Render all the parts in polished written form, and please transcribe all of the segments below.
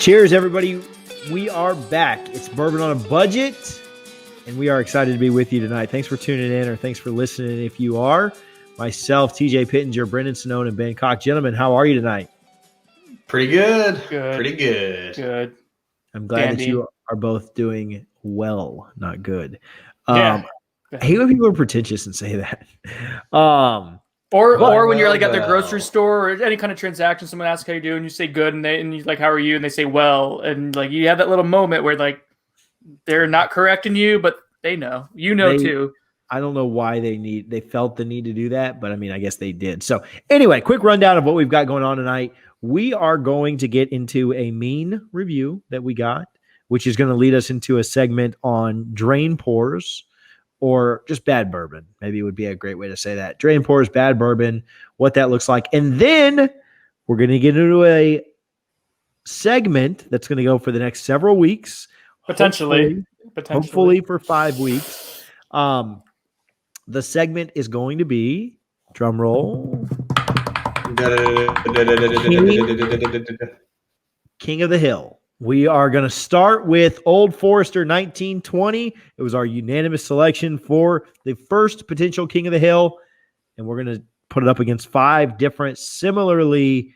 Cheers, everybody. We are back. It's Bourbon on a Budget, and we are excited to be with you tonight. Thanks for tuning in, or thanks for listening if you are. Myself, TJ Pittenger, Brendan Sonnone, and Ben Koch. Gentlemen, how are you tonight? Pretty good. Pretty good. I'm glad that you are both doing well, not good. Yeah. I hate when people are pretentious and say that. Or when you're like at the grocery store or any kind of transaction, someone asks how you do, and you say good, and you like, how are you? And they say well, and like you have that little moment where like they're not correcting you, but they know, too. I don't know why they felt the need to do that, but I mean, I guess they did. So anyway, quick rundown of what we've got going on tonight. We are going to get into a mean review that we got, which is going to lead us into a segment on drain pours, or just bad bourbon. Maybe it would be a great way to say that. Drain pours, bad bourbon, what that looks like. And then we're going to get into a segment that's going to go for the next several weeks. Potentially. Hopefully for 5 weeks. The segment is going to be, drum roll, King of the Hill. We are going to start with Old Forester 1920. It was our unanimous selection for the first potential King of the Hill, and we're going to put it up against 5 different similar bourbons.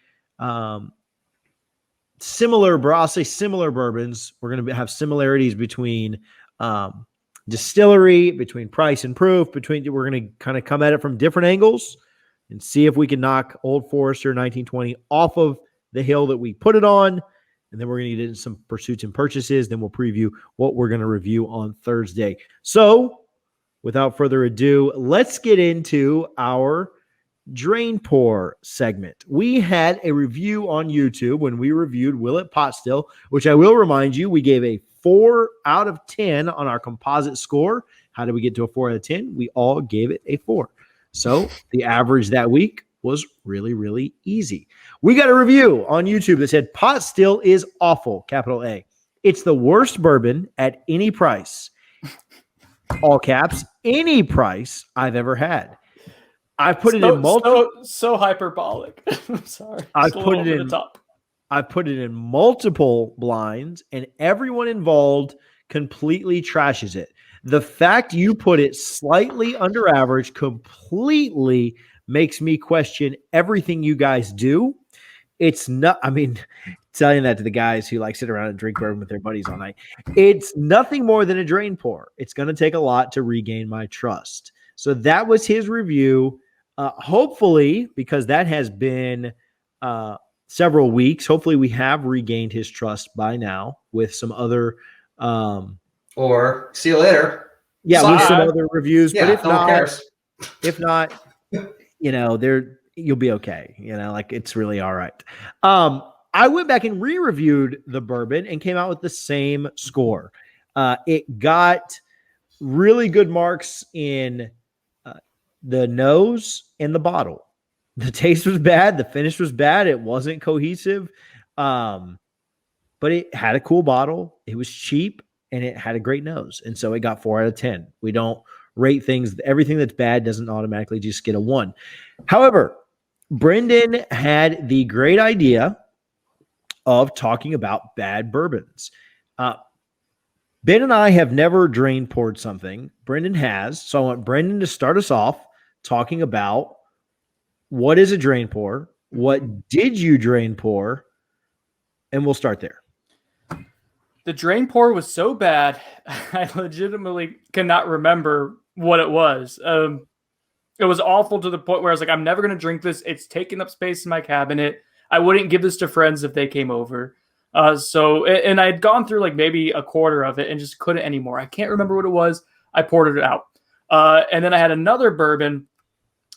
We're going to have similarities between distillery, between price and proof, we're going to kind of come at it from different angles and see if we can knock Old Forester 1920 off of the hill that we put it on. And then we're going to get into some pursuits and purchases. Then we'll preview what we're going to review on Thursday. So without further ado, let's get into our drain pour segment. We had a review on YouTube when we reviewed Willet Pot Still, which I will remind you, we gave a 4 out of 10 on our composite score. How did we get to a 4 out of 10? We all gave it a 4. So the average that week was really, really easy. We got a review on YouTube that said Pot Still is awful, capital A. It's the worst bourbon at any price. All caps, any price I've ever had. I put it in multiple. So hyperbolic. I'm sorry. I put it in multiple blinds, and everyone involved completely trashes it. The fact you put it slightly under average completely makes me question everything you guys do. It's not, I mean, telling that to the guys who like sit around and drink bourbon with their buddies all night. It's nothing more than a drain pour. It's going to take a lot to regain my trust. So that was his review. Hopefully, because that has been several weeks, hopefully we have regained his trust by now with some other or see you later. Yeah, with some other reviews. Yeah, but if not, you'll be okay. Like it's really all right. I went back and re-reviewed the bourbon and came out with the same score. It got really good marks in the nose and the bottle. The taste was bad. The finish was bad. It wasn't cohesive. But it had a cool bottle. It was cheap and it had a great nose. And so it got 4 out of 10. We don't rate things. Everything that's bad doesn't automatically just get a 1. However, Brendan had the great idea of talking about bad bourbons. Ben and I have never drain poured something. Brendan has. So I want Brendan to start us off talking about what is a drain pour, what did you drain pour, and we'll start there. The drain pour was so bad, I legitimately cannot remember what it was. It was awful to the point where I was like, I'm never going to drink this. It's taking up space in my cabinet. I wouldn't give this to friends if they came over. And I had gone through like maybe a quarter of it and just couldn't anymore. I can't remember what it was. I poured it out. And then I had another bourbon,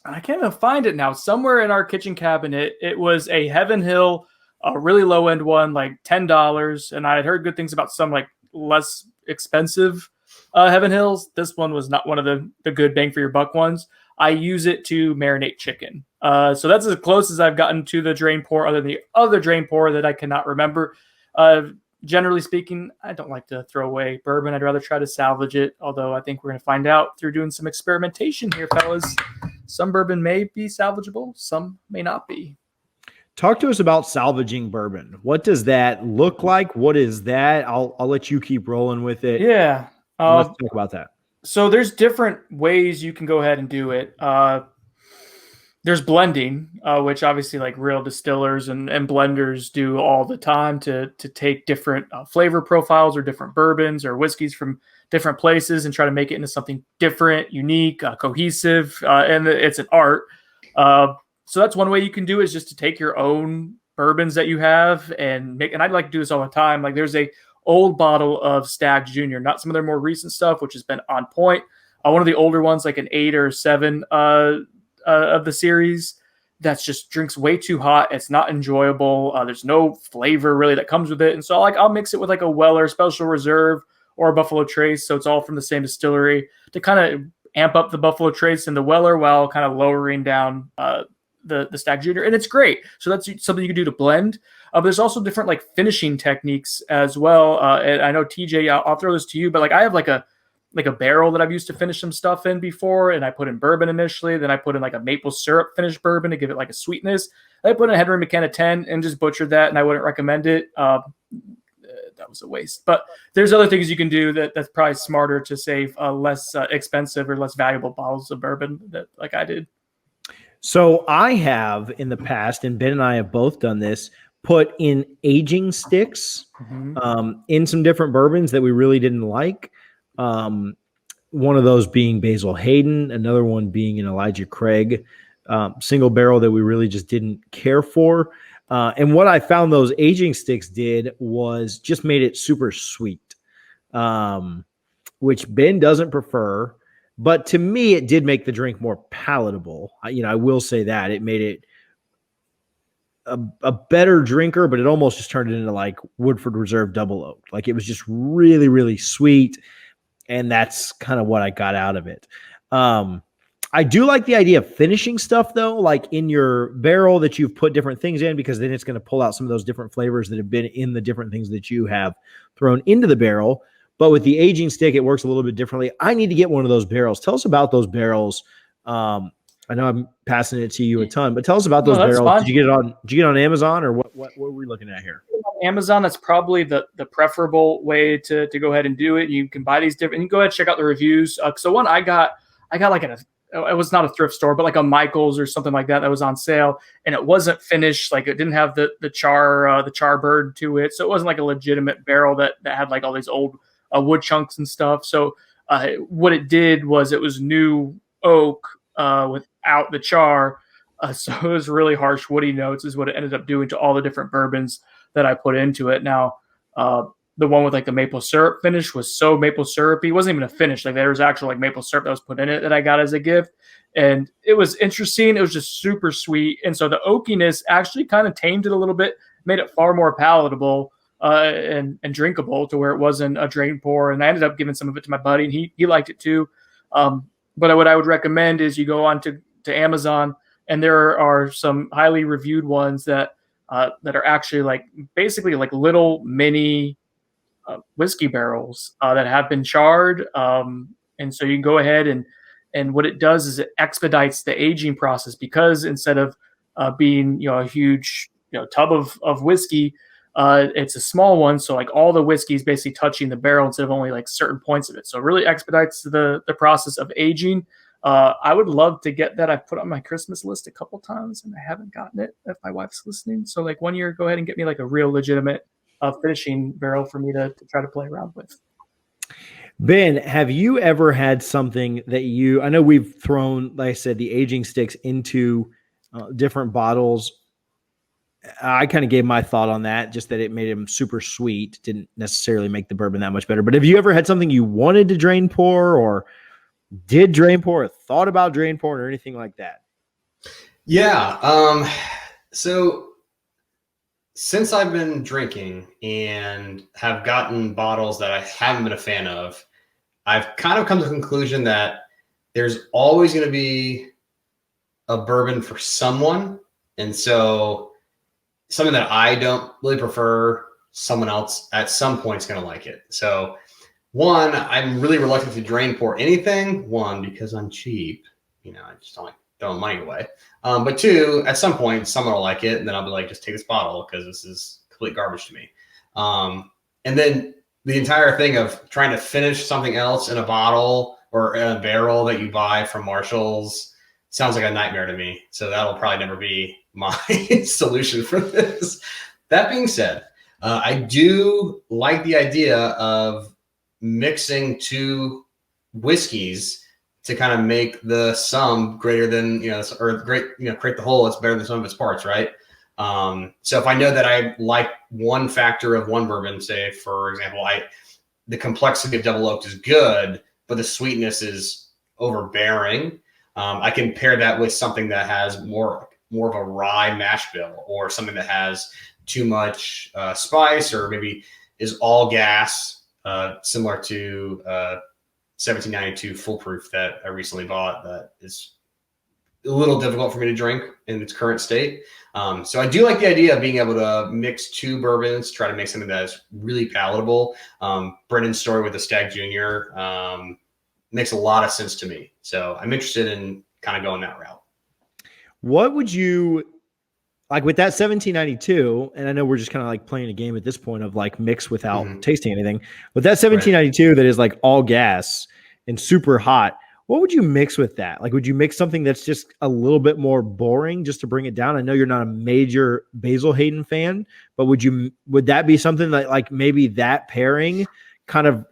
and I can't even find it now. Somewhere in our kitchen cabinet, it was a Heaven Hill, a really low end one, like $10. And I had heard good things about some like less expensive Heaven Hills. This one was not one of the good bang for your buck ones. I use it to marinate chicken. So that's as close as I've gotten to the drain pour, other than the other drain pour that I cannot remember. Generally speaking, I don't like to throw away bourbon. I'd rather try to salvage it, although I think we're going to find out through doing some experimentation here, fellas. Some bourbon may be salvageable, some may not be. Talk to us about salvaging bourbon. What does that look like? What is that? I'll let you keep rolling with it. Yeah. Let's talk about that. So there's different ways you can go ahead and do it. There's blending, which obviously like real distillers and blenders do all the time to take different flavor profiles or different bourbons or whiskeys from different places and try to make it into something different, unique, cohesive, and it's an art. So that's one way you can do it, is just to take your own bourbons that you have and make. And I'd like to do this all the time. Like there's a old bottle of Stagg Junior, not some of their more recent stuff, which has been on point. One of the older ones, like an 8 or 7 of the series, that's just drinks way too hot. It's not enjoyable. There's no flavor really that comes with it. And so I'll mix it with like a Weller Special Reserve or a Buffalo Trace. So it's all from the same distillery to kind of amp up the Buffalo Trace and the Weller while kind of lowering down the Stagg Junior, and it's great. So that's something you can do to blend. But there's also different like finishing techniques as well. And I know TJ, I'll throw this to you, but like I have like a barrel that I've used to finish some stuff in before, and I put in bourbon initially. Then I put in like a maple syrup finished bourbon to give it like a sweetness. I put in a Henry McKenna 10 and just butchered that, and I wouldn't recommend it. That was a waste. But there's other things you can do that's probably smarter to save less expensive or less valuable bottles of bourbon that like I did. So I have in the past, and Ben and I have both done this, put in aging sticks in some different bourbons that we really didn't like. One of those being Basil Hayden, another one being an Elijah Craig single barrel that we really just didn't care for. And what I found those aging sticks did was just made it super sweet, which Ben doesn't prefer. But to me, it did make the drink more palatable. I will say that it made it a better drinker, but it almost just turned it into like Woodford Reserve Double Oak. Like it was just really, really sweet. And that's kind of what I got out of it. I do like the idea of finishing stuff though, like in your barrel that you've put different things in, because then it's going to pull out some of those different flavors that have been in the different things that you have thrown into the barrel. But with the aging stick, it works a little bit differently. I need to get one of those barrels. Tell us about those barrels. I know I'm passing it to you a ton, but tell us about those barrels. Fine. Did you get it on Amazon, or what were we looking at here? Amazon, that's probably the preferable way to go ahead and do it. You can buy these different, and you can go ahead and check out the reviews. So one I got like it was not a thrift store, but like a Michael's or something like that was on sale, and it wasn't finished. Like it didn't have the char bird to it, so it wasn't like a legitimate barrel that had like all these old wood chunks and stuff. So what it did was it was new oak without the char. So it was really harsh woody notes is what it ended up doing to all the different bourbons that I put into it. Now, the one with like the maple syrup finish was so maple syrupy. It wasn't even a finish. Like there was actual like maple syrup that was put in it that I got as a gift. And it was interesting. It was just super sweet. And so the oakiness actually kind of tamed it a little bit, made it far more palatable and drinkable to where it wasn't a drain pour. And I ended up giving some of it to my buddy, and he liked it too. But what I would recommend is you go on to Amazon, and there are some highly reviewed ones that are actually like basically like little mini whiskey barrels that have been charred. And so you can go ahead and what it does is it expedites the aging process, because instead of being, a huge, tub of whiskey, it's a small one. So like all the whiskey is basically touching the barrel instead of only like certain points of it. So it really expedites the process of aging. I would love to get that. I've put on my Christmas list a couple times and I haven't gotten it if my wife's listening. So like one year, go ahead and get me like a real legitimate finishing barrel for me to try to play around with. Ben, have you ever had something that I know we've thrown, like I said, the aging sticks into different bottles. I kind of gave my thought on that, just that it made them super sweet. Didn't necessarily make the bourbon that much better. But have you ever had something you wanted to drain pour, or did drain pour, or thought about drain pouring, or anything like that? Yeah. So since I've been drinking and have gotten bottles that I haven't been a fan of, I've kind of come to the conclusion that there's always going to be a bourbon for someone. And so something that I don't really prefer, someone else at some point is going to like it. So one, I'm really reluctant to drain pour anything. One, because I'm cheap. I just don't like throwing money away. But two, at some point, someone will like it, and then I'll be like, just take this bottle because this is complete garbage to me. And then the entire thing of trying to finish something else in a bottle or in a barrel that you buy from Marshall's sounds like a nightmare to me. So that'll probably never be my solution for this. That being said, I do like the idea of mixing two whiskeys to kind of make the sum greater than, or create the whole that's better than some of its parts, right? So if I know that I like one factor of one bourbon, say, for example, the complexity of double oaked is good, but the sweetness is overbearing. I can pair that with something that has more of a rye mash bill, or something that has too much spice, or maybe is all gas, similar to 1792 Foolproof that I recently bought. That is a little difficult for me to drink in its current state. So I do like the idea of being able to mix two bourbons, try to make something that is really palatable. Brendan's story with the Stag Junior makes a lot of sense to me. So I'm interested in kind of going that route. What would you like with that 1792? And I know we're just kind of like playing a game at this point of like mix without tasting anything. With that 1792 that is like all gas and super hot, what would you mix with that? Like, would you mix something that's just a little bit more boring just to bring it down? I know you're not a major Basil Hayden fan, but would that be something that like maybe that pairing kind of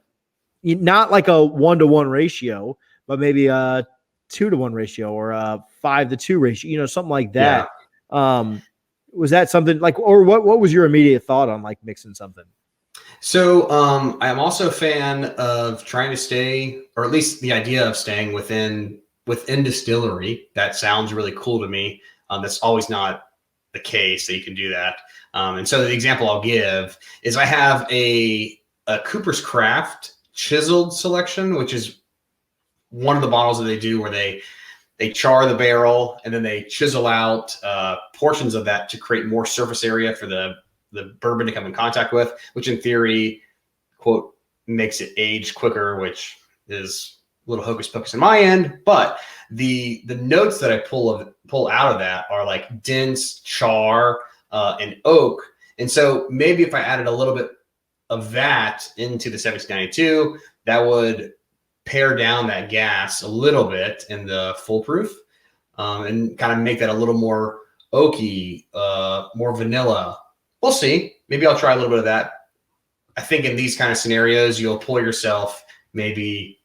not like a 1-to-1 ratio, but maybe a 2-to-1 ratio or a 5-to-2 ratio, something like that. Yeah. Was that something like, or what was your immediate thought on like mixing something? So I'm also a fan of trying to stay, or at least the idea of staying within distillery. That sounds really cool to me. That's always not the case that you can do that. And so the example I'll give is I have a Cooper's Craft chiseled selection, which is one of the bottles that they do where they char the barrel and then they chisel out portions of that to create more surface area for the bourbon to come in contact with, which in theory, quote, makes it age quicker, which is a little hocus pocus in my end. But the notes that I pull out of that are like dense char and oak. And so maybe if I added a little bit of that into the 1792, that would pare down that gas a little bit in the Foolproof, and kind of make that a little more oaky, more vanilla. We'll see. Maybe I'll try a little bit of that. I think in these kind of scenarios, you'll pour yourself maybe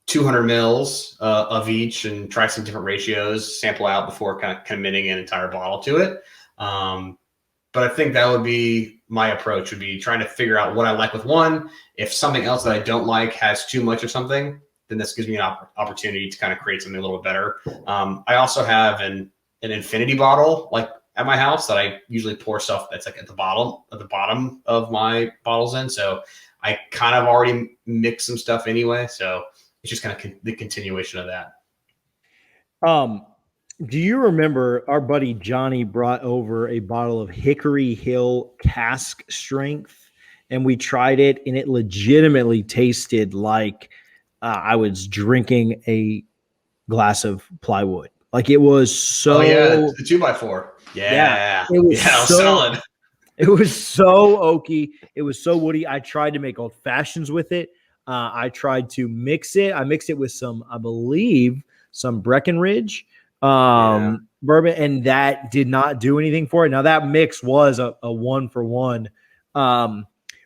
200 mils of each and try some different ratios, sample out before kind of committing an entire bottle to it. But I think that would be my approach, would be trying to figure out what I like with one. If something else that I don't like has too much of something, then this gives me an opportunity to kind of create something a little bit better. I also have an infinity bottle like at my house that I usually pour stuff that's like at the bottom of my bottles in. So I kind of already mix some stuff anyway. So it's just kind of the continuation of that. Do you remember our buddy Johnny brought over a bottle of Hickory Hill cask strength, and we tried it, and it legitimately tasted like I was drinking a glass of plywood. Like it was so. Oh yeah, the 2x4. Yeah, it was so solid. It was so oaky. It was so woody. I tried to make old fashions with it. I tried to mix it. I mixed it with some, I believe, some Breckenridge bourbon, and that did not do anything for it. Now that mix was a 1-for-1,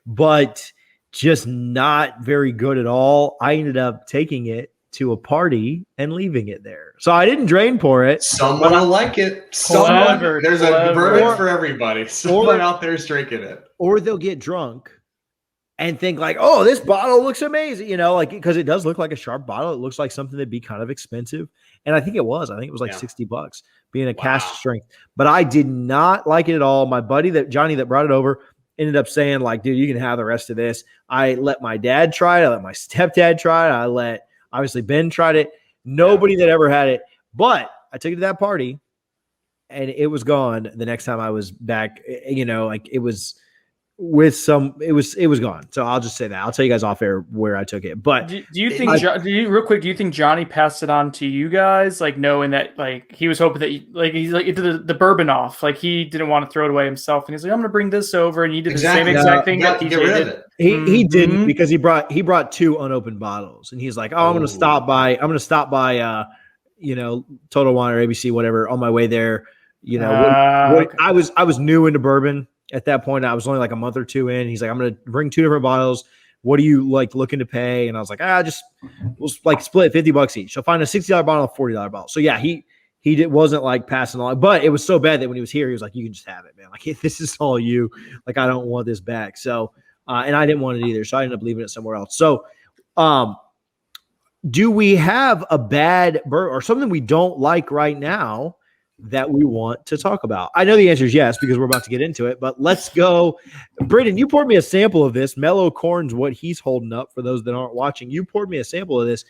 but just not very good at all. I ended up taking it to a party and leaving it there. So I didn't drain pour it. Someone will like it. There's a bourbon for everybody. Someone out there is drinking it. Or they'll get drunk and think like, oh, this bottle looks amazing. Like, because it does look like a sharp bottle. It looks like something that'd be kind of expensive. And I think it was. I think it was like $60 being a cask strength. But I did not like it at all. My buddy Johnny that brought it over ended up saying like, dude, you can have the rest of this. I let my dad try it. I let my stepdad try it. Obviously Ben tried it. Nobody that ever had it. But I took it to that party and it was gone the next time I was back. Like it was with some, it was gone. So I'll just say that. I'll tell you guys off air where I took it. But do you think, real quick, do you think Johnny passed it on to you guys, like knowing that, like he was hoping that, he's like, he did the bourbon off, like he didn't want to throw it away himself, and he's like, I'm gonna bring this over, and he did the same exact thing that get rid of it. He didn't, because he brought 2 unopened bottles, and he's like, I'm gonna stop by Total Wine or ABC, whatever, on my way there. Okay. I was new into bourbon at that point. I was only like a month or 2 in. He's like, I'm gonna bring 2 different bottles. What are you like looking to pay? And I was like, we'll like split $50 each. So find a $60 bottle, a $40 bottle. So yeah, he wasn't like passing along, but it was so bad that when he was here, he was like, you can just have it, man. Like, this is all you. Like, I don't want this back. So, and I didn't want it either. So I ended up leaving it somewhere else. So, do we have a bad bourbon or something we don't like right now that we want to talk about? I know the answer is yes, because we're about to get into it, but let's go. Brendan, you poured me a sample of this. Mellow Corn's what he's holding up for those that aren't watching. You poured me a sample of this.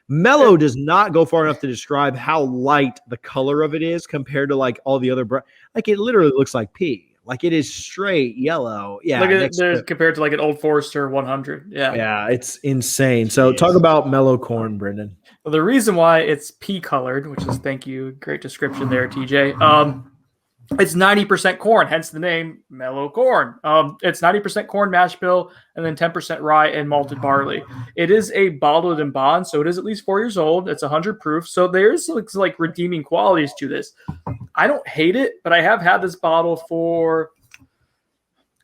Mellow does not go far enough to describe how light the color of it is compared to like all the other like it literally looks like pee. Like it is straight yellow. Yeah. Like compared to like an Old Forester 100. Yeah. Yeah, it's insane. So talk about Mellow Corn, Brendan. Well, the reason why it's pea colored, which is, thank you, great description there, TJ. It's 90% corn, hence the name Mellow Corn. It's 90% corn mash bill and then 10% rye and malted barley. It is a bottled and bond, so it is at least 4 years old. It's 100 proof, so there's like redeeming qualities to this. I don't hate it, but I have had this bottle for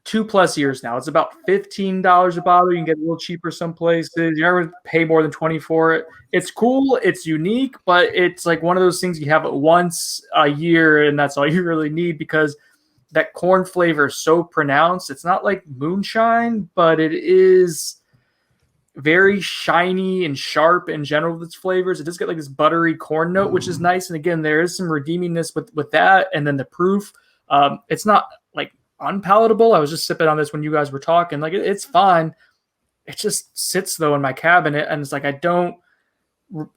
2+ years now. It's about $15 a bottle. You can get a little cheaper some places. You never pay more than $20 for it. It's cool. It's unique, but it's like one of those things you have it once a year, and that's all you really need because that corn flavor is so pronounced. It's not like moonshine, but it is very shiny and sharp in general with its flavors. It does get like this buttery corn note, which is nice. And again, there is some redeemingness with that. And then the proof, it's not like unpalatable. I was just sipping on this when you guys were talking. Like it's fine. It just sits though in my cabinet, and it's like I don't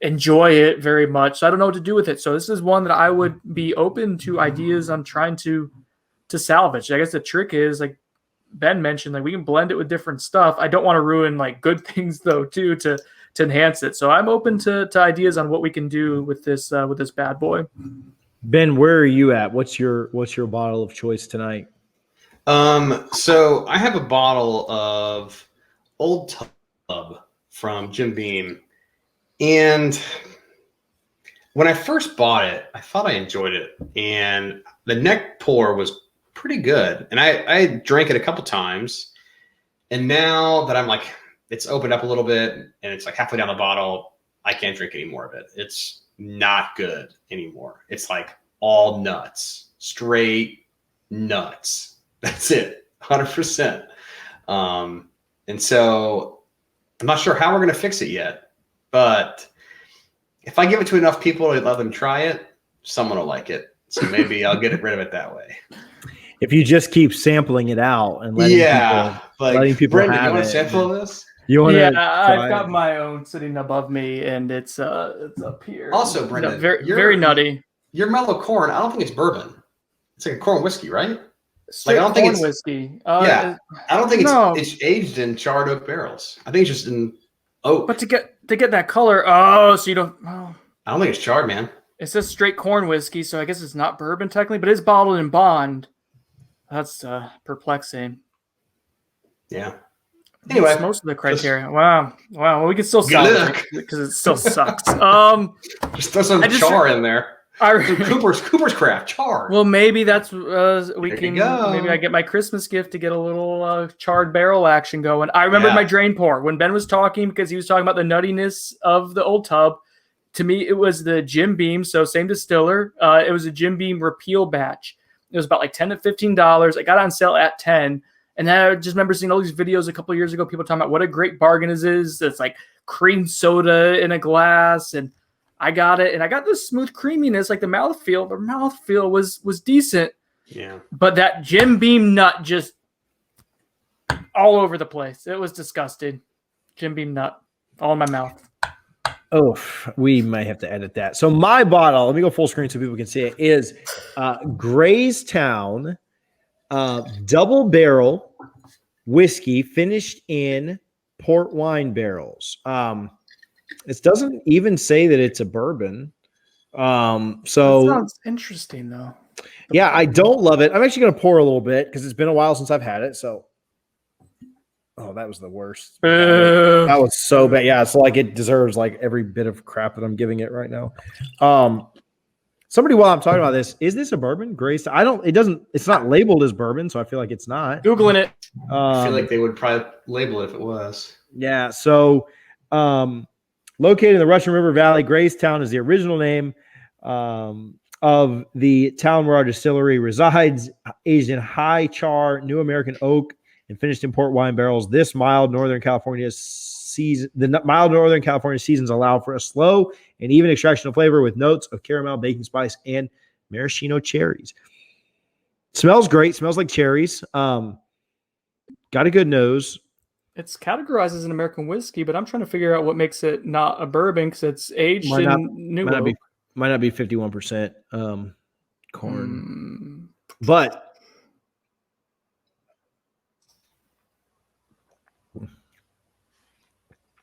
enjoy it very much. So I don't know what to do with it. So this is one that I would be open to ideas on trying to salvage. I guess the trick is, like Ben mentioned, like we can blend it with different stuff. I don't want to ruin like good things though too to enhance it. So I'm open to ideas on what we can do with this bad boy. Ben, where are you at? What's your bottle of choice tonight? So I have a bottle of Old Tub from Jim Beam, and when I first bought it, I thought I enjoyed it, and the neck pour was pretty good, and I drank it a couple times, and now that I'm like, it's opened up a little bit, and it's like halfway down the bottle, I can't drink any more of it. It's not good anymore. It's like all nuts, straight nuts. That's it, 100%. And so I'm not sure how we're going to fix it yet, but if I give it to enough people to let them try it, someone will like it. So maybe I'll get rid of it that way. If you just keep sampling it out and letting people Brendan, have you want it. to sample this? I've got my own sitting above me, and it's up here. Also, Brendan, very nutty. Your Mellow Corn, I don't think it's bourbon. It's like a corn whiskey, right? Straight corn whiskey. I don't think it's aged in charred oak barrels. I think it's just in oak. But to get that color, so you don't. Oh. I don't think it's charred, man. It says straight corn whiskey, so I guess it's not bourbon technically, but it's bottled in bond. That's perplexing. Yeah. Anyway, that's most of the criteria. Wow. Well, we can still sell it because it still sucks. Just throw some char in there. Cooper's Craft char. Well, maybe that's maybe I get my Christmas gift to get a little charred barrel action going. I remember my drain pour when Ben was talking, because he was talking about the nuttiness of the Old Tub. To me, it was the Jim Beam, so same distiller. It was a Jim Beam repeal batch. It was about like $10 to $15. It got on sale at $10. And then I just remember seeing all these videos a couple of years ago, people talking about what a great bargain it is. It's like cream soda in a glass, and I got it, and I got this smooth creaminess, like the mouthfeel. The mouthfeel was decent. Yeah. But that Jim Beam nut just all over the place. It was disgusting. Jim Beam nut all in my mouth. Oh, we might have to edit that. So my bottle, let me go full screen so people can see it, is Graystown double barrel whiskey finished in port wine barrels. It doesn't even say that it's a bourbon. That So sounds interesting, though. yeah, I don't love it. I'm actually going to pour a little bit because it's been a while since I've had it. So, oh, that was the worst. That was so bad. Yeah, it's like it deserves like every bit of crap that I'm giving it right now. Somebody, while I'm talking about this, is this a bourbon? Grace, it's not labeled as bourbon, so I feel like it's not. Googling it. I feel like they would probably label it if it was. Yeah. So, located in the Russian River Valley, Gracetown is the original name of the town where our distillery resides. Aged in high char, new American oak, and finished in port wine barrels. The mild Northern California seasons allow for a slow and even extraction of flavor with notes of caramel, baking spice, and maraschino cherries. Smells great. Smells like cherries. Got a good nose. It's categorized as an American whiskey, but I'm trying to figure out what makes it not a bourbon because it's aged in new oak. Might not be 51% corn. But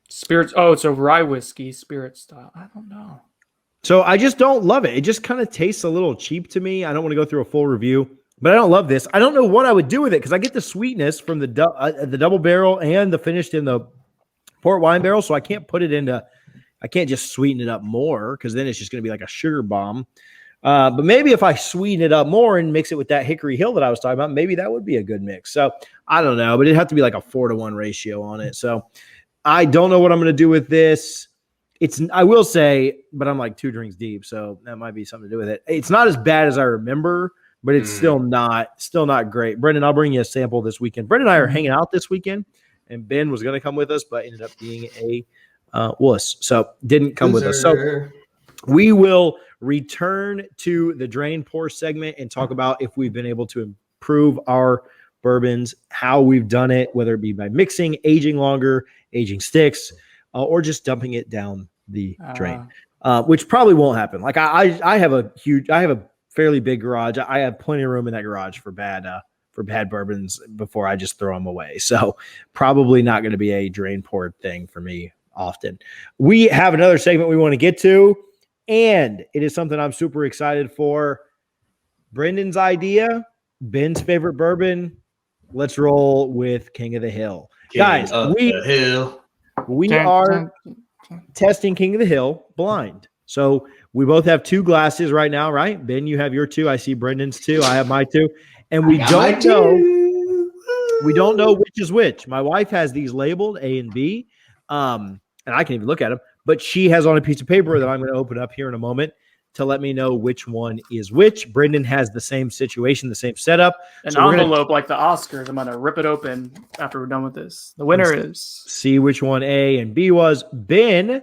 spirits. Oh, it's a rye whiskey, spirit style. I don't know. So I just don't love it. It just kind of tastes a little cheap to me. I don't want to go through a full review, but I don't love this. I don't know what I would do with it because I get the sweetness from the double barrel and the finished in the port wine barrel. So I can't just sweeten it up more because then it's just going to be like a sugar bomb. But maybe if I sweeten it up more and mix it with that Hickory Hill that I was talking about, maybe that would be a good mix. So I don't know, but it'd have to be like a 4-to-1 ratio on it. So I don't know what I'm going to do with this. I will say, but I'm like 2 drinks deep, so that might be something to do with it. It's not as bad as I remember, but it's still not great. Brendan, I'll bring you a sample this weekend. Brendan and I are hanging out this weekend, and Ben was going to come with us, but ended up being a wuss, so didn't come with us. So we will return to the drain pour segment and talk about if we've been able to improve our bourbons, how we've done it, whether it be by mixing, aging longer, aging sticks, or just dumping it down the drain, which probably won't happen. Like I have a fairly big garage. I have plenty of room in that garage for bad bourbons before I just throw them away. So probably not going to be a drain pour thing for me often. We have another segment we want to get to, and it is something I'm super excited for. Brendan's idea, Ben's favorite bourbon. Let's roll with King of the Hill. Guys, we are testing King of the Hill blind. So we both have 2 glasses right now, right? Ben, you have your 2. I see Brendan's 2. I have my 2. And we don't know which is which. My wife has these labeled A and B. And I can't even look at them, but she has on a piece of paper that I'm going to open up here in a moment to let me know which one is which. Brendan has the same situation, the same setup. An envelope like the Oscars. I'm going to rip it open after we're done with this. The winner is. See which one A and B was. Ben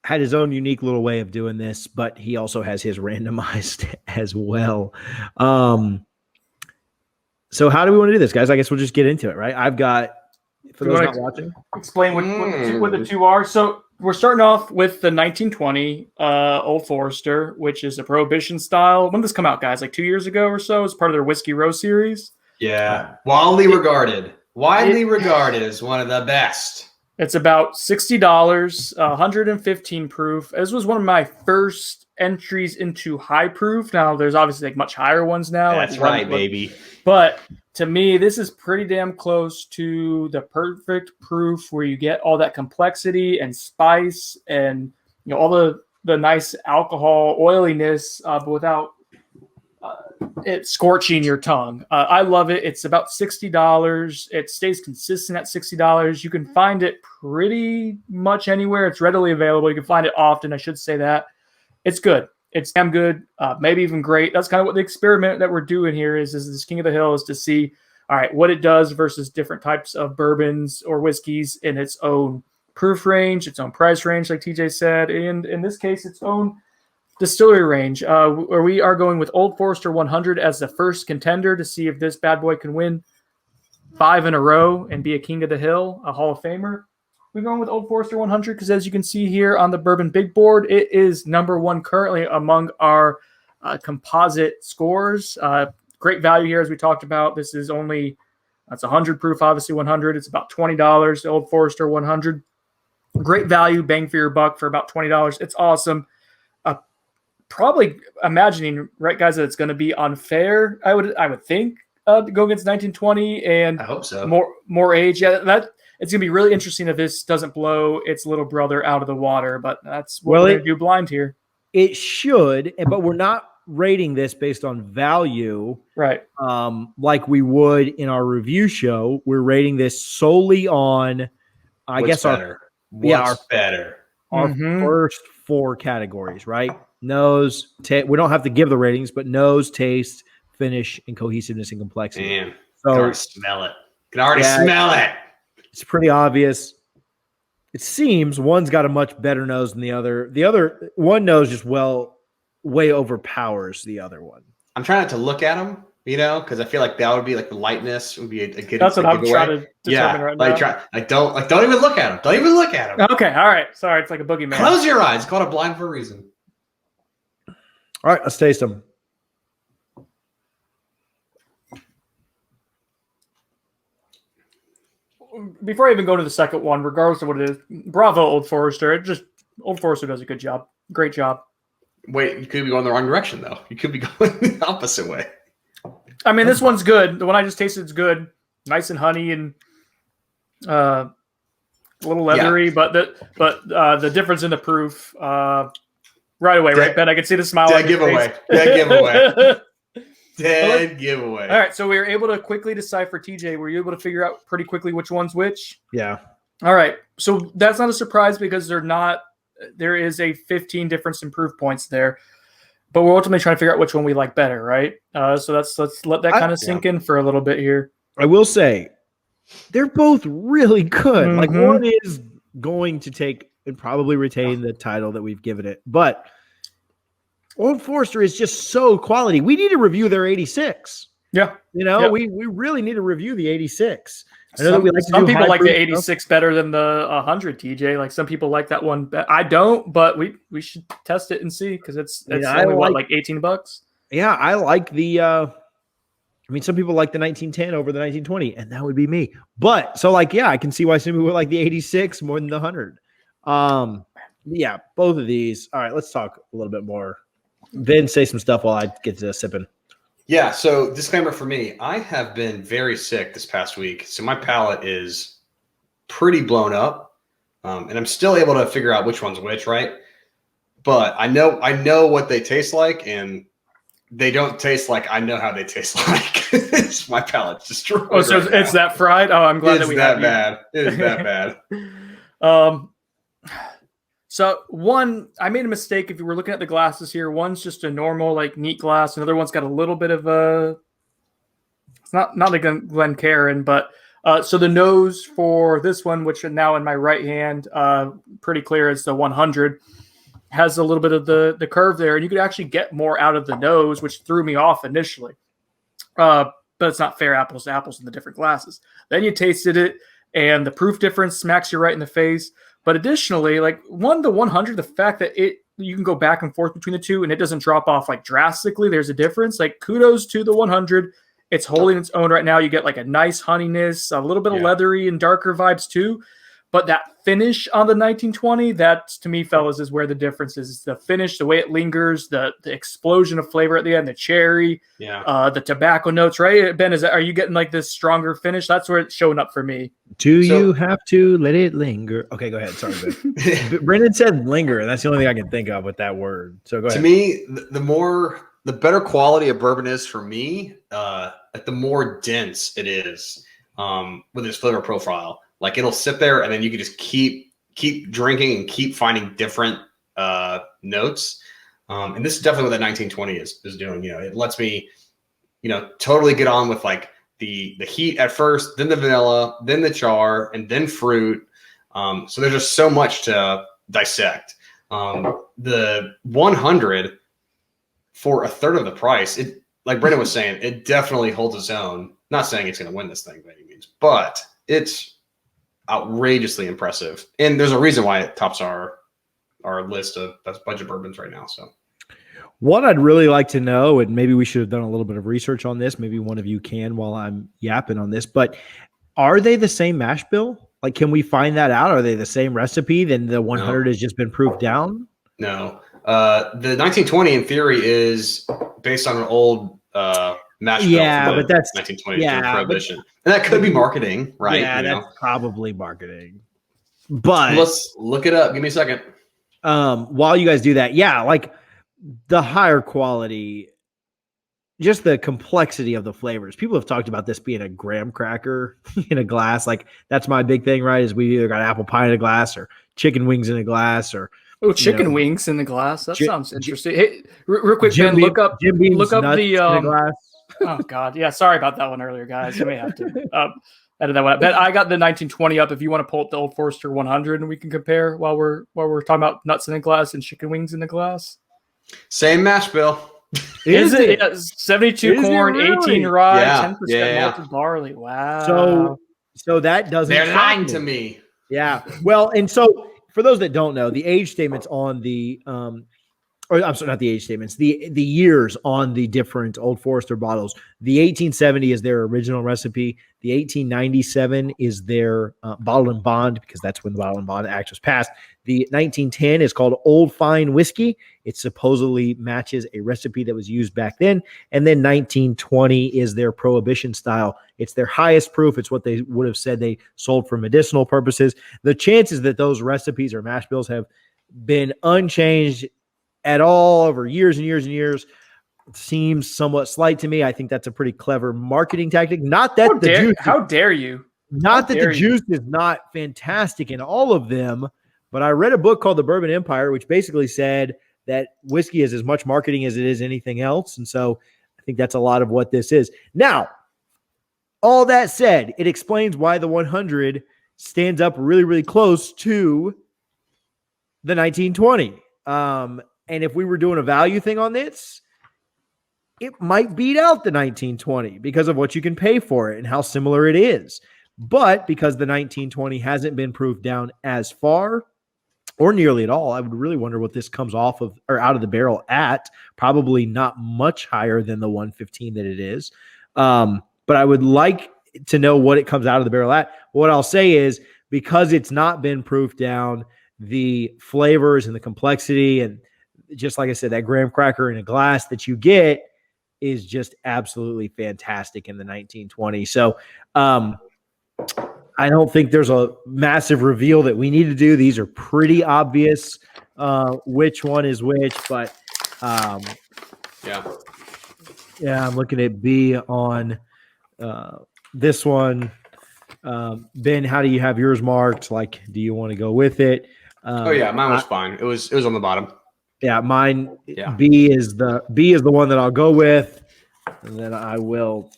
had his own unique little way of doing this, but he also has his randomized as well. So how do we want to do this, guys? I guess we'll just get into it, right? I've got, for those not watching. Explain what the 2 are. So we're starting off with the 1920 Old Forester, which is a Prohibition style. When did this come out, guys? Like 2 years ago or so? It's part of their Whiskey Row series. Yeah. Widely regarded as one of the best. It's about $60, 115 proof. This was one of my first entries into high proof. Now, there's obviously like much higher ones now. That's right, baby. But to me, this is pretty damn close to the perfect proof where you get all that complexity and spice and all the nice alcohol oiliness, but without it scorching your tongue. I love it. It's about $60. It stays consistent at $60. You can find it pretty much anywhere. It's readily available. You can find it often. I should say that. It's good. It's damn good. Maybe even great. That's kind of what the experiment that we're doing here is this King of the Hill is to see, all right, what it does versus different types of bourbons or whiskeys in its own proof range, its own price range, like TJ said, and in this case, its own distillery range. Where we are going with Old Forester 100 as the first contender to see if this bad boy can win 5 in a row and be a King of the Hill, a Hall of Famer. We're going with Old Forester 100 because, as you can see here on the Bourbon Big Board, it is number 1 currently among our composite scores. Great value here, as we talked about. This is only That's 100 proof, obviously 100. It's about $20. The Old Forester 100. Great value, bang for your buck for about $20. It's awesome. Probably imagining, right, guys, that it's going to be unfair. I would think to go against 1920 and I hope so. More age. Yeah, that it's going to be really interesting if this doesn't blow its little brother out of the water. But that's what we're going to do blind here. It should, but we're not rating this based on value, right? Like we would in our review show. We're rating this solely on, What's better? Our first 4 categories, right? Nose, we don't have to give the ratings, but nose, taste, finish, and cohesiveness and complexity. Man, so, can already smell it. Can already smell it. It's pretty obvious. It seems one's got a much better nose than the other. The other one nose just way overpowers the other one. I'm trying not to look at them, because I feel like that would be like the lightness would be a good. That's what I'm trying to determine right now. Don't even look at them. Don't even look at them. Okay, all right. Sorry, it's like a boogeyman. Close your eyes. It's called a blind for a reason. All right, let's taste them. Before I even go to the second one, regardless of what it is, bravo, Old Forester. Old Forester does a good job. Great job. Wait, you could be going the wrong direction, though. You could be going the opposite way. I mean, this one's good. The one I just tasted is good. Nice and honey and a little leathery, but the difference in the proof right away, right, Ben? I can see the smile on your face. Dead giveaway. All right, so we were able to quickly decipher. TJ, were you able to figure out pretty quickly which one's which? Yeah. All right, so that's not a surprise because they're not. There is a 15 difference in proof points there, but we're ultimately trying to figure out which one we like better, right? So let's let that kind of sink in for a little bit here. I will say they're both really good. Like one is going to take and probably retain the title that we've given it, but Old Forester is just so quality. We need to review their 86. Yeah. We really need to review the 86. I know some people like the 86 better than the 100, TJ. Like some people like that one. I don't, but we should test it and see because it's only like $18. Yeah, I like the some people like the 1910 over the 1920, and that would be me. But so I can see why some people would like the 86 more than the 100. Yeah, both of these. All right, let's talk a little bit more. Ben, say some stuff while I get to sipping. Yeah, so disclaimer for me, I have been very sick this past week, so my palate is pretty blown up, and I'm still able to figure out which one's which, right? But I know what they taste like, and they don't taste like I know how they taste like. My palate's destroyed. Oh, so it's that fried? Oh, I'm glad that we have bad. It is that bad. So one, I made a mistake. If you were looking at the glasses here, one's just a normal, neat glass. Another one's got a little bit of it's not a Glencairn, but so the nose for this one, which are now in my right hand, pretty clear as the 100, has a little bit of the curve there, and you could actually get more out of the nose, which threw me off initially. But it's not fair apples to apples in the different glasses. Then you tasted it, and the proof difference smacks you right in the face. But additionally, the 100, the fact that you can go back and forth between the two and it doesn't drop off drastically. There's a difference. Kudos to the 100. It's holding its own right now. You get a nice honeyness, a little bit of leathery and darker vibes too. But that finish on the 1920, that to me, fellas, is where the difference is. It's the finish, the way it lingers, the explosion of flavor at the end, the cherry, the tobacco notes, right? Ben, are you getting this stronger finish? That's where it's showing up for me. You have to let it linger? Okay, go ahead. Sorry, Ben. Brendan said linger, and that's the only thing I can think of with that word. So go ahead. To me, the better quality of bourbon is for me, the more dense it is with its flavor profile. It'll sit there and then you can just keep drinking and keep finding different notes. And this is definitely what that 1920 is doing. It lets me, totally get on with the heat at first, then the vanilla, then the char, and then fruit. So there's just so much to dissect. The 100 for a third of the price, it, like Brendan was saying, it definitely holds its own. Not saying it's going to win this thing by any means, but it's outrageously impressive, and there's a reason why it tops our list of best budget bourbons right now. So, What I'd really like to know, and maybe we should have done a little bit of research on this. Maybe one of you can while I'm yapping on this, but are they the same mash bill? Like, can we find that out? Are they the same recipe? Then the 100 has just been proved down? No. The 1920 in theory is based on an old mash bill. Yeah, but that's 1920 during Prohibition. And that could be marketing, right? Yeah, that's probably marketing. But let's look it up. Give me a second. While you guys do that, yeah, like the higher quality, just the complexity of the flavors. People have talked about this being a graham cracker in a glass. Like that's my big thing, right? Is we either got apple pie in a glass or chicken wings in a glass or chicken wings in the glass. That sounds interesting. Hey, real quick, Ben, look up the glass. Oh God, yeah. Sorry about that one earlier, guys. You may have to edit that one up. Ben, I got the 1920 up. If you want to pull up the Old Forester 100, and we can compare while we're talking about nuts in a glass and chicken wings in the glass. Same mash bill. Is it? Yeah, 72 corn, really? 18 rye, 10% malted barley. Wow. So that doesn't. They're lying to me. Yeah. Well, and so for those that don't know, the age statements on the or I'm sorry, not the age statements, the years on the different Old Forester bottles. The 1870 is their original recipe. The 1897 is their bottle and bond, because that's when the bottle and bond act was passed. The 1910 is called Old Fine Whiskey. It supposedly matches a recipe that was used back then. And then 1920 is their Prohibition style. It's their highest proof. It's what they would have said they sold for medicinal purposes. The chances that those recipes or mash bills have been unchanged at all over years and years and years seems somewhat slight to me. I think that's a pretty clever marketing tactic. Not that how dare you? Not that the juice is not fantastic in all of them, but I read a book called The Bourbon Empire, which basically said that whiskey is as much marketing as it is anything else. And so I think that's a lot of what this is. Now, all that said, it explains why the 100 stands up really, really close to the 1920. And if we were doing a value thing on this, it might beat out the 1920 because of what you can pay for it and how similar it is. But because the 1920 hasn't been proved down as far or nearly at all, I would really wonder what this comes off of or out of the barrel at. Probably not much higher than the 115 that it is. But I would like to know what it comes out of the barrel at. What I'll say is, because it's not been proofed down, the flavors and the complexity, and just like I said, that graham cracker in a glass that you get is just absolutely fantastic in the 1920. So I don't think there's a massive reveal that we need to do. These are pretty obvious which one is which, but yeah, I'm looking at B on this one. Ben, how do you have yours marked? Like, do you want to go with it? Mine was fine. It was on the bottom. Yeah, mine. Yeah. B is the one that I'll go with, and then I will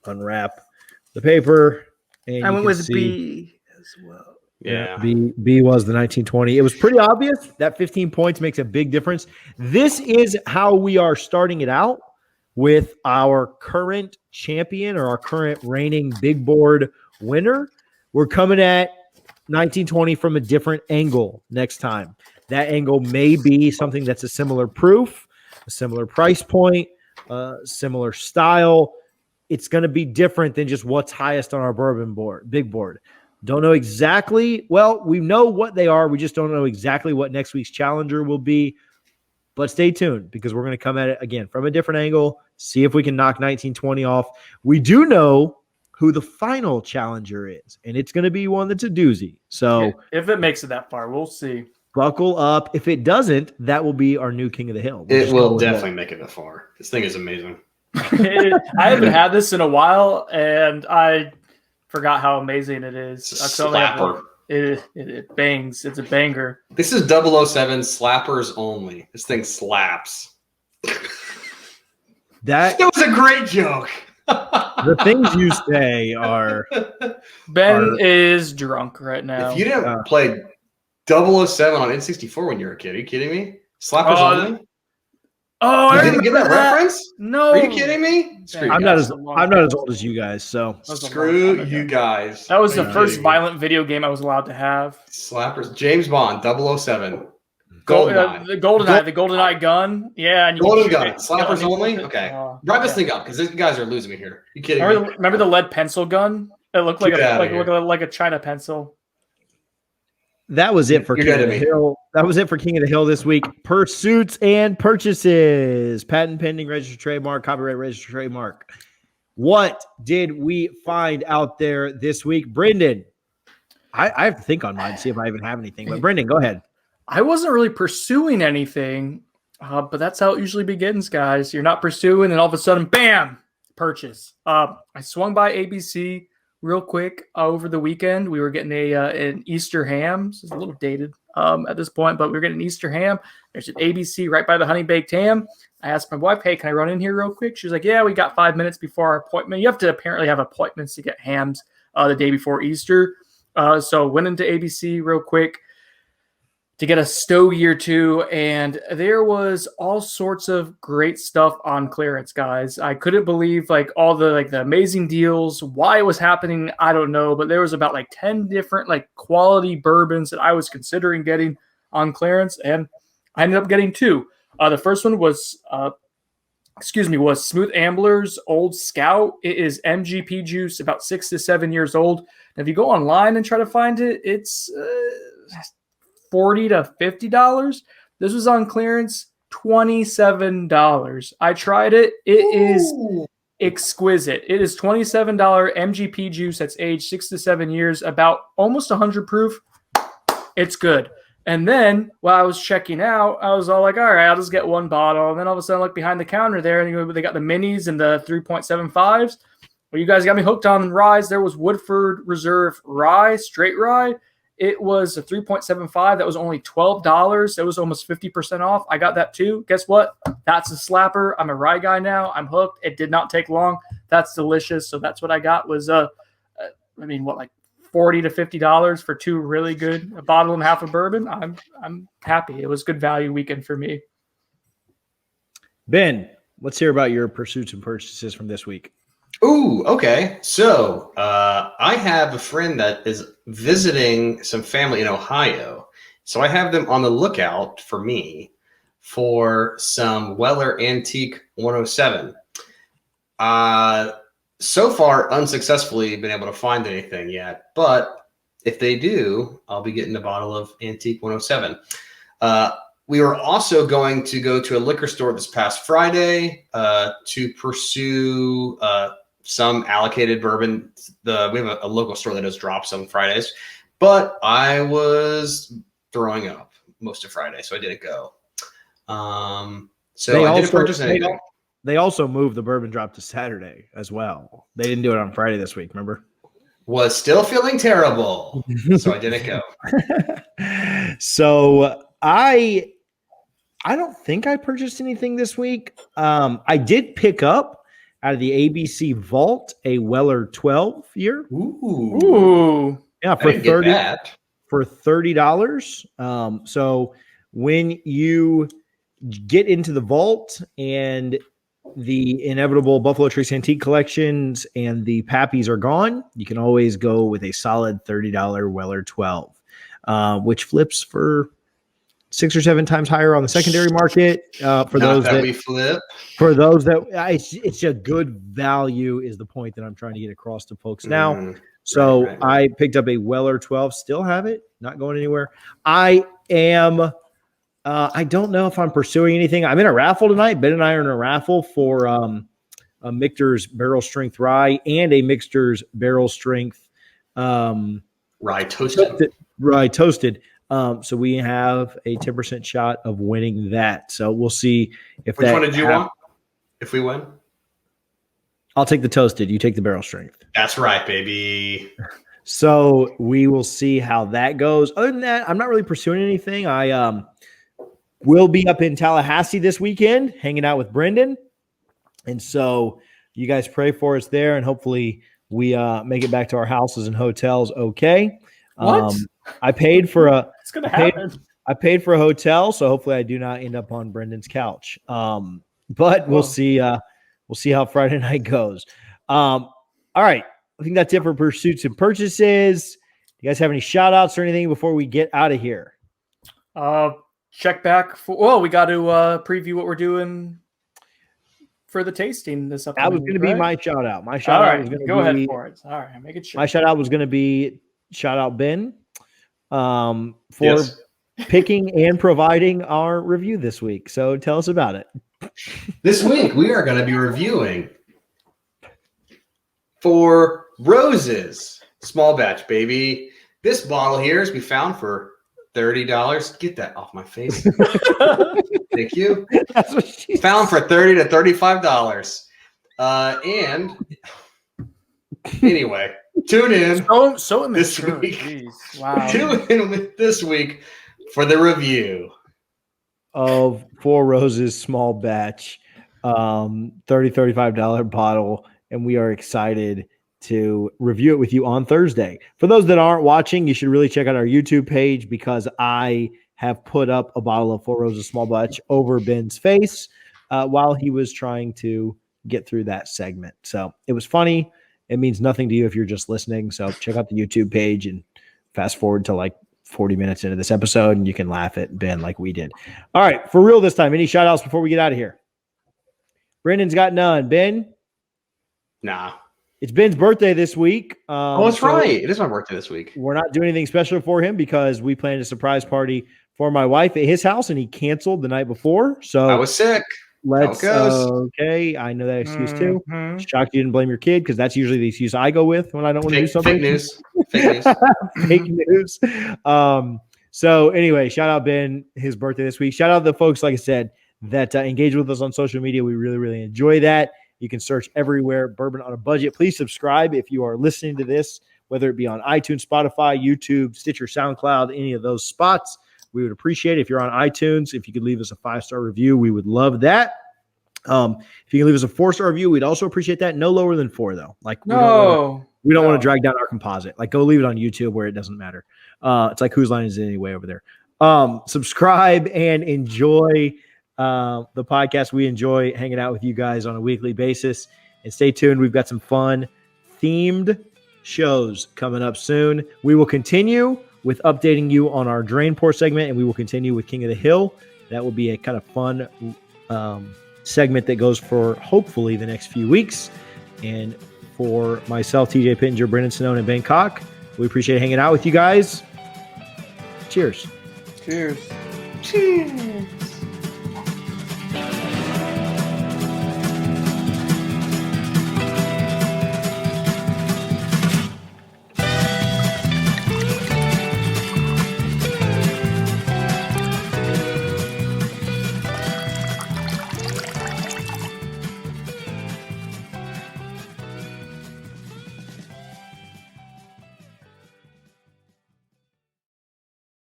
unwrap the paper. And I went with B as well. Yeah, B was the 1920. It was pretty obvious that 15 points makes a big difference. This is how we are starting it out with our current champion or our current reigning big board winner. We're coming at 1920 from a different angle next time. That angle may be something that's a similar proof, a similar price point, similar style. It's going to be different than just what's highest on our bourbon board, big board. Don't know exactly. Well, we know what they are. We just don't know exactly what next week's challenger will be. But stay tuned, because we're going to come at it again from a different angle, see if we can knock 1920 off. We do know who the final challenger is, and it's going to be one that's a doozy. So if it makes it that far, we'll see. Buckle up. If it doesn't, that will be our new king of the hill. It will definitely make it that far. This thing is amazing. I haven't had this in a while, and I forgot how amazing it is. It's a slapper. It bangs. It's a banger. This is 007 slappers only. This thing slaps. That was a great joke. The things you say are... Ben is drunk right now. If you didn't play 007 on N64 when you were a kid, are you kidding me? Slappers only? Oh, I didn't get that reference? No. Are you kidding me? I'm not as old as you guys, so screw you guys. That was the first violent video game I was allowed to have. Slappers. James Bond 007. GoldenEye. The GoldenEye gun. Yeah, and you Golden can shoot gun. it. Slappers Yeah, only? Okay. Wrap this thing up because you guys are losing me here. You kidding me? Remember the lead pencil gun? It looked like Get outta here. like a China pencil. That was it for You're King of dead the to me. Hill. That was it for King of the Hill this week. Pursuits and purchases. Patent pending, registered trademark, copyright registered trademark. What did we find out there this week? Brendan, I have to think on mine, see if I even have anything. But Brendan, go ahead. I wasn't really pursuing anything, but that's how it usually begins, guys. You're not pursuing, and all of a sudden, bam, purchase. I swung by ABC real quick over the weekend. We were getting an Easter ham. This is a little dated at this point, but we were getting an Easter ham. There's an ABC right by the honey baked ham. I asked my wife, hey, can I run in here real quick? She was like, yeah, we got 5 minutes before our appointment. You have to apparently have appointments to get hams the day before Easter. So went into ABC real quick to get a stogie or two, and there was all sorts of great stuff on clearance, guys. I couldn't believe all the amazing deals. Why it was happening, I don't know, but there was about 10 different quality bourbons that I was considering getting on clearance, and I ended up getting two. The first one was Smooth Ambler's Old Scout. It is MGP juice, about 6 to 7 years old. And if you go online and try to find it, it's $40 to $50. This was on clearance, $27. I tried it. It is exquisite. It is $27 MGP juice that's aged 6 to 7 years, about almost 100 proof. It's good. And then while I was checking out, I was all like, all right, I'll just get one bottle. And then all of a sudden I look behind the counter there, and they got the minis and the 3.75s. Well, you guys got me hooked on ryes. There was Woodford Reserve rye, straight rye. It was a 3.75. That was only $12. It was almost 50% off. I got that too. Guess what? That's a slapper. I'm a rye guy now. I'm hooked. It did not take long. That's delicious. So that's what I got was, $40 to $50 for two really good, a bottle and a half of bourbon. I'm happy. It was good value weekend for me. Ben, let's hear about your pursuits and purchases from this week. Ooh, okay. So I have a friend that is visiting some family in Ohio. So I have them on the lookout for me for some Weller Antique 107. So far, unsuccessfully been able to find anything yet. But if they do, I'll be getting a bottle of Antique 107. We were also going to go to a liquor store this past Friday to pursue some allocated bourbon. We have a local store that does drops on Fridays, but I was throwing up most of Friday, so I didn't go. So I didn't purchase anything. They also moved the bourbon drop to Saturday as well. They didn't do it on Friday this week, remember? Was still feeling terrible, so I didn't go. So I don't think I purchased anything this week. I did pick up out of the ABC Vault a Weller 12 year. Ooh. Yeah, for $30. So when you get into the vault and the inevitable Buffalo Trace Antique collections and the Pappies are gone, you can always go with a solid $30 Weller 12, which flips for 6 or 7 times higher on the secondary market. For those that we flip, it's a good value is the point that I'm trying to get across to folks now. So right. I picked up a Weller 12, still have it, not going anywhere. I don't know if I'm pursuing anything. I'm in a raffle tonight. Ben and I are in a raffle for a Michter's Barrel Strength Rye and a Michter's Barrel Strength Rye Toasted. Rye Toasted. So we have a 10% shot of winning that. So we'll see if Which one did you want? If we win, I'll take the Toasted. You take the Barrel Strength. That's right, baby. So we will see how that goes. Other than that, I'm not really pursuing anything. I will be up in Tallahassee this weekend, hanging out with Brendan, and so you guys pray for us there, and hopefully we make it back to our houses and hotels. Okay. What? I paid for a. It's gonna happen. I paid for a hotel, so hopefully I do not end up on Brendan's couch. But we'll see. We'll see how Friday night goes. All right. I think that's it for pursuits and purchases. Do you guys have any shout outs or anything before we get out of here? check back for. Well, we got to preview what we're doing for the tasting this upcoming. That was going to be my shout out. My All shout out right, was going to go be ahead for it. All right, make it sure. my shout out was going to be shout out Ben for Yes. picking and providing our review this week. So tell us about it. This week we are going to be reviewing Four Roses small batch, baby. This bottle here is we found for $30. Get that off my face. Thank you. That's what she Found for $30 to $35. And anyway, tune in. So This immature. week. Jeez. Wow. Tune in with this week for the review. of Four Roses small batch, $35 bottle, and we are excited to review it with you on Thursday. For those that aren't watching, you should really check out our YouTube page because I have put up a bottle of Four Roses small batch over Ben's face while he was trying to get through that segment. So it was funny. It means nothing to you if you're just listening. So check out the YouTube page and fast forward to like 40 minutes into this episode and you can laugh at Ben like we did. All right, for real this time. Any shout outs before we get out of here? Brendan's got none. Ben? Nah. It's Ben's birthday this week. Oh, that's right. It is my birthday this week. We're not doing anything special for him because we planned a surprise party for my wife at his house and he canceled the night before. So I was sick. let's How it goes. okay. I know that excuse too. Mhm. Shocked you didn't blame your kid because that's usually the excuse I go with when I don't want to do something. Fake news. Fake news. Fake news. So anyway, shout out Ben, his birthday this week. Shout out the folks, like I said, that engage with us on social media. We really, really enjoy that. You can search everywhere, Bourbon on a Budget. Please subscribe if you are listening to this, whether it be on iTunes, Spotify, YouTube, Stitcher, SoundCloud, any of those spots. We would appreciate it. If you're on iTunes, if you could leave us a 5-star review, we would love that. If you can leave us a 4-star review, we'd also appreciate that. No lower than 4, though. Like we don't want to drag down our composite. Like go leave it on YouTube where it doesn't matter. It's like whose line is it anyway over there. Subscribe and enjoy the podcast. We enjoy hanging out with you guys on a weekly basis. And stay tuned. We've got some fun themed shows coming up soon. We will continue with updating you on our Drain Pour segment, and we will continue with King of the Hill. That will be a kind of fun segment that goes for hopefully the next few weeks. And for myself, TJ Pittenger, Brendan Snowden, and Ben Cock, we appreciate hanging out with you guys. Cheers. Cheers. Cheers.